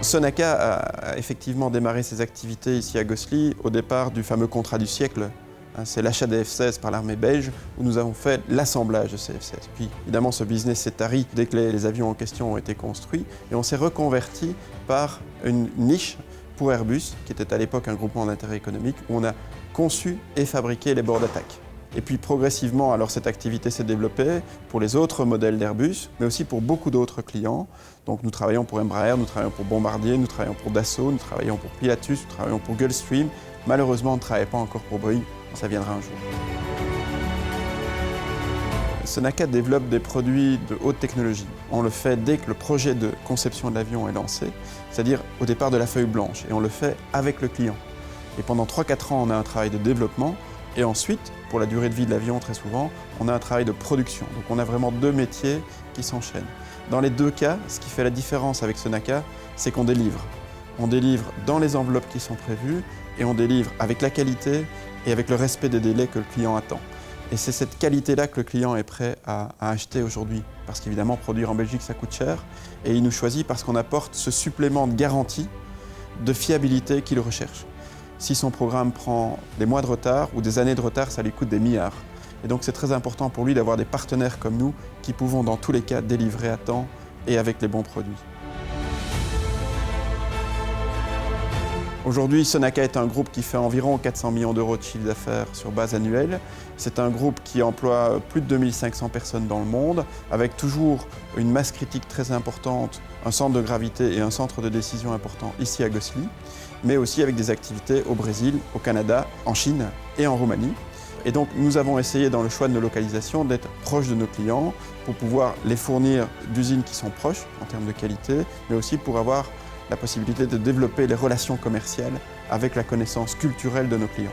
Sonaca a effectivement démarré ses activités ici à Gosselies au départ du fameux contrat du siècle. C'est l'achat des F-16 par l'armée belge où nous avons fait l'assemblage de ces F-16. Puis évidemment ce business s'est tari dès que les avions en question ont été construits et on s'est reconverti par une niche pour Airbus qui était à l'époque un groupement d'intérêt économique où on a conçu et fabriqué les bords d'attaque. Et puis progressivement, alors cette activité s'est développée pour les autres modèles d'Airbus, mais aussi pour beaucoup d'autres clients. Donc nous travaillons pour Embraer, nous travaillons pour Bombardier, nous travaillons pour Dassault, nous travaillons pour Pilatus, nous travaillons pour Gulfstream. Malheureusement, on ne travaille pas encore pour Boeing, ça viendra un jour. Sonaca développe des produits de haute technologie. On le fait dès que le projet de conception de l'avion est lancé, c'est-à-dire au départ de la feuille blanche, et on le fait avec le client. Et pendant 3-4 ans, on a un travail de développement. Et ensuite, pour la durée de vie de l'avion, très souvent, on a un travail de production. Donc on a vraiment deux métiers qui s'enchaînent. Dans les deux cas, ce qui fait la différence avec Sonaca, c'est qu'on délivre. On délivre dans les enveloppes qui sont prévues et on délivre avec la qualité et avec le respect des délais que le client attend. Et c'est cette qualité-là que le client est prêt à acheter aujourd'hui. Parce qu'évidemment, produire en Belgique, ça coûte cher. Et il nous choisit parce qu'on apporte ce supplément de garantie, de fiabilité qu'il recherche. Si son programme prend des mois de retard ou des années de retard, ça lui coûte des milliards. Et donc c'est très important pour lui d'avoir des partenaires comme nous qui pouvons dans tous les cas délivrer à temps et avec les bons produits. Aujourd'hui, Sonaca est un groupe qui fait environ 400 millions d'euros de chiffre d'affaires sur base annuelle. C'est un groupe qui emploie plus de 2500 personnes dans le monde, avec toujours une masse critique très importante, un centre de gravité et un centre de décision important ici à Gosselies, mais aussi avec des activités au Brésil, au Canada, en Chine et en Roumanie. Et donc nous avons essayé dans le choix de nos localisations d'être proches de nos clients pour pouvoir les fournir d'usines qui sont proches en termes de qualité, mais aussi pour avoir la possibilité de développer les relations commerciales avec la connaissance culturelle de nos clients.